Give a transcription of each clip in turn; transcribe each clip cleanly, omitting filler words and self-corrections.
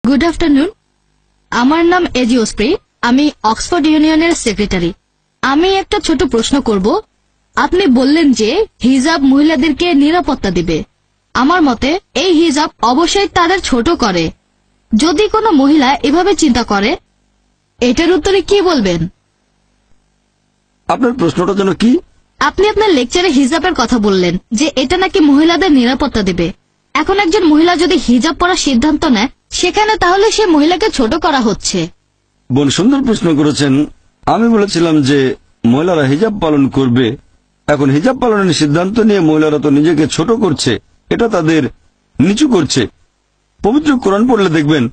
Good afternoon. আমার নাম AG ওসপ্রি, আমি অক্সফোর্ড ইউনিয়নের সেক্রেটারি। আমি একটা ছোট প্রশ্ন করব। আপনি বললেন যে হিজাব মহিলাদেরকে নিরাপত্তা দিবে। আমার মতে এই হিজাব অবশ্যই তাদের ছোট করে। যদি কোনো মহিলা এভাবে চিন্তা করে, এটার উত্তরে কি বলবেন? আপনার প্রশ্নটা যেন কি? আপনি আপনার লেকচারে হিজাবের কথা বললেন যে এটা নাকি মহিলাদের নিরাপত্তা দেবে। এখন একজন মহিলা যদি হিজাব পরার সিদ্ধান্ত নেয়, সেখানে তাহলে সে মহিলাকে ছোট করা হচ্ছে। বোন সুন্দর প্রশ্ন করেছেন। আমি বলেছিলাম যে মহিলারা হিজাব পালন করবে। এখন হিজাব পালনের সিদ্ধান্ত নিয়ে মহিলারা তো নিজেকে ছোট করছে, এটা তাদের নিচু করছে। পবিত্র কোরআন পড়লে দেখবেন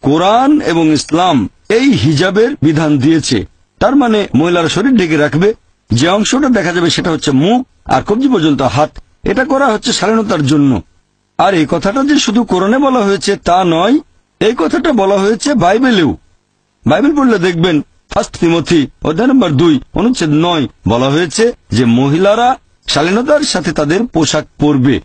কোরআন এবং ইসলাম এই হিজাবের বিধান দিয়েছে। তার মানে মহিলারা শরীর ঢেকে রাখবে, যে অংশটা দেখা যাবে সেটা হচ্ছে মুখ আর কবজি পর্যন্ত হাত। এটা করা হচ্ছে শালীনতার জন্য। আর এই কথাটা যে শুধু কোরআনে বলা হয়েছে তা নয়, এই কথাটা বলা হয়েছে বাইবেলেও। বাইবেল পড়লে দেখবেন 1 তিমথি অধ্যায় নম্বর 2 অনুচ্ছেদ 9 বলা হয়েছে যে মহিলারা শালীনতার সাথে তাদের পোশাক পরবে।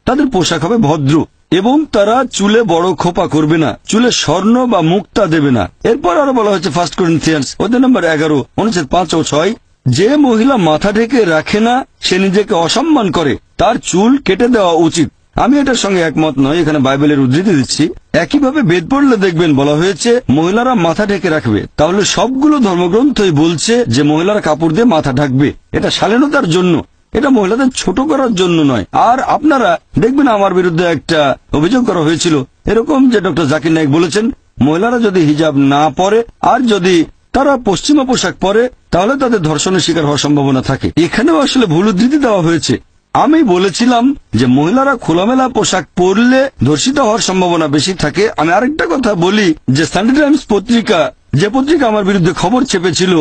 তাদের পোশাক হবে ভদ্র এবং তারা চুলে বড় খোপা করবে না, চুলে স্বর্ণ বা মুক্তা দেবে না। এরপর আরো বলা হয়েছে 1 করিন্থিয়ান্স অধ্যায় নম্বর 11 অনুচ্ছেদ 5 ও 6, যে মহিলা মাথা ঢেকে রাখে না সে নিজেকে অসম্মান করে, তার চুল কেটে দেওয়া উচিত। আমি এটার সঙ্গে একমত নয়, এখানে বাইবেলের উদ্ধৃতি দিচ্ছি। একইভাবে বেদ পড়লে দেখবেন বলা হয়েছে মহিলারা মাথা ঢেকে রাখবে। তাহলে সবগুলো ধর্মগ্রন্থই বলছে যে মহিলারা কাপড় দিয়ে মাথা ঢাকবে। এটা শালীনতার জন্য, এটা মহিলাদের ছোট করার জন্য নয়। আর আপনারা দেখবেন আমার বিরুদ্ধে একটা অভিযোগ করা হয়েছিল এরকম যে ডক্টর জাকির নায়েক বলেছেন মহিলারা যদি হিজাব না পরে আর যদি তারা পশ্চিমা পোশাক পরে তাহলে তাদের ধর্ষণের শিকার হওয়ার সম্ভাবনা থাকে। এখানেও আসলে ভুল উদ্ধৃতি দেওয়া হয়েছে। আমি বলেছিলাম যে মহিলারা খোলামেলা পোশাক পরলে ধর্ষিত হওয়ার সম্ভাবনা বেশি থাকে। আমি আরেকটা কথা বলি যে সানডে টাইমস পত্রিকা, যে পত্রিকা আমার বিরুদ্ধে খবর চেপেছিল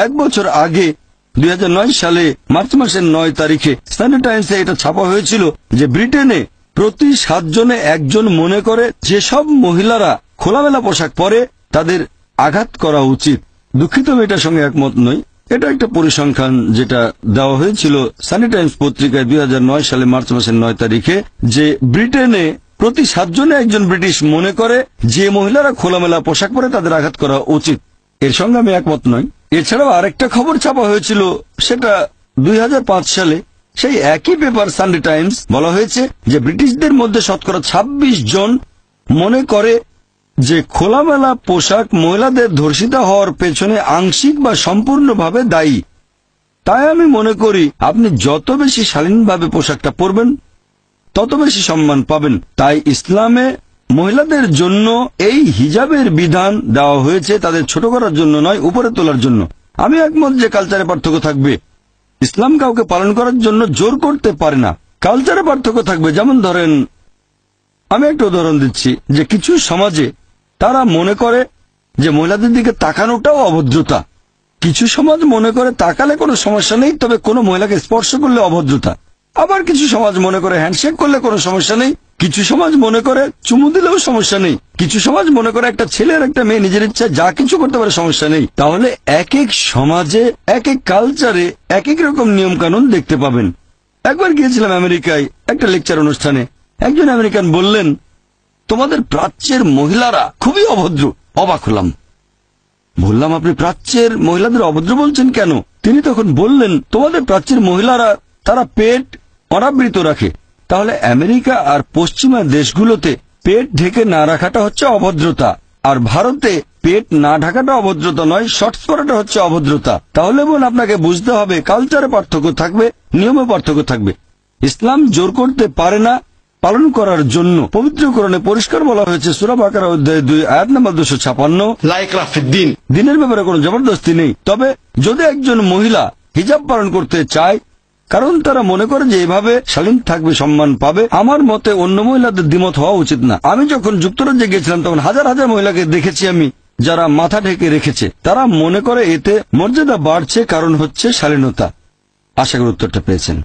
1 বছর আগে 2009 সালে মার্চ মাসের 9 তারিখে সানডে টাইমসে এটা ছাপা হয়েছিল যে ব্রিটেনে প্রতি 7 জনে 1 জন মনে করে যেসব মহিলারা খোলামেলা পোশাক পরে তাদের আঘাত করা উচিত। দুঃখিত, আমি এটার সঙ্গে একমত নই। এটা একটা পরিসংখ্যান যেটা দেওয়া হয়েছিল সানডে টাইমস পত্রিকায় 2009 সালে মার্চ মাসের 9 তারিখে, যে ব্রিটেনে প্রতি 7 জনে 1 জন ব্রিটিশ মনে করে যে মহিলারা খোলামেলা পোশাক পরে তাদের আঘাত করা উচিত। এর সঙ্গে আমি একমত নই। এছাড়াও আরেকটা খবর ছাপা হয়েছিল, সেটা 2005 সালে সেই একই পেপার সানডে টাইমস, বলা হয়েছে যে ব্রিটিশদের মধ্যে শতকরা 26 জন মনে করে যে খোলামেলা পোশাক মহিলাদের ধর্ষিত হওয়ার পেছনে আংশিক বা সম্পূর্ণভাবে দায়ী। তাই আমি মনে করি আপনি যত বেশি শালীনভাবে পোশাকটা পরবেন তত বেশি সম্মান পাবেন। তাই ইসলামে মহিলাদের জন্য এই হিজাবের বিধান দেওয়া হয়েছে তাদের ছোট করার জন্য নয়, উপরে তোলার জন্য। আমি একমত যে কালচারে পার্থক্য থাকবে। ইসলাম কাউকে পালন করার জন্য জোর করতে পারে না। কালচারে পার্থক্য থাকবে। যেমন ধরেন, আমি একটা উদাহরণ দিচ্ছি যে কিছু সমাজে তারা মনে করে যে মহিলাদের দিকে তাকানোটাও অভদ্রতা। কিছু সমাজ মনে করে তাকালে কোনো সমস্যা নেই, তবে কোনো মহিলাকে স্পর্শ করলে অভদ্রতা। আবার কিছু সমাজ মনে করে হ্যান্ডশেক করলে কোনো সমস্যা নেই। কিছু সমাজ মনে করে চুমু দিলেও সমস্যা নেই। কিছু সমাজ মনে করে একটা ছেলে আর একটা মেয়ে নিজের ইচ্ছা যা কিছু করতে পারে, সমস্যা নেই। তাহলে এক এক সমাজে এক এক কালচারে এক এক রকম নিয়ম কানুন দেখতে পাবেন। একবার গিয়েছিলাম আমেরিকায় একটা লেকচার অনুষ্ঠানে। একজন আমেরিকান বললেন, তোমাদের প্রাচ্যের মহিলারা খুবই অভদ্র। অবাক হলাম। বললাম, আপনি প্রাচ্যের মহিলাদের অভদ্র বলছেন কেন? তিনি তখন বললেন, তোমাদের প্রাচ্যের মহিলারা তারা পেট অনাবৃত রাখে। তাহলে আমেরিকা আর পশ্চিমা দেশগুলোতে পেট ঢেকে না রাখাটা হচ্ছে অভদ্রতা, আর ভারতে পেট না ঢাকাটা অভদ্রতা নয়, শর্টস পরাটা হচ্ছে অভদ্রতা। তাহলে বোন, আপনাকে বুঝতে হবে কালচারে পার্থক্য থাকবে, নিয়মে পার্থক্য থাকবে। ইসলাম জোর করতে পারে না পালন করার জন্য। পবিত্র কোরআনে পরিষ্কার বলা হয়েছে সূরা বাকারা অধ্যায় 2 আয়াত নম্বর 256, লা ইকরাহা ফিদ্দীন, দ্বীনের ব্যাপারে কোনো জবরদস্তি নেই। তবে যদি একজন মহিলা হিজাব পালন করতে চায় কারণ তারা মনে করে যে এভাবে শালীন থাকবে, সম্মান পাবে, আমার মতে অন্য মহিলাদের দ্বিমত হওয়া উচিত না। আমি যখন যুক্তরাজ্যে গেছিলাম তখন হাজার হাজার মহিলাকে দেখেছি আমি যারা মাথা ঢেকে রেখেছে। তারা মনে করে এতে মর্যাদা বাড়ছে, কারণ হচ্ছে শালীনতা। আশা করি উত্তরটা পেয়েছেন।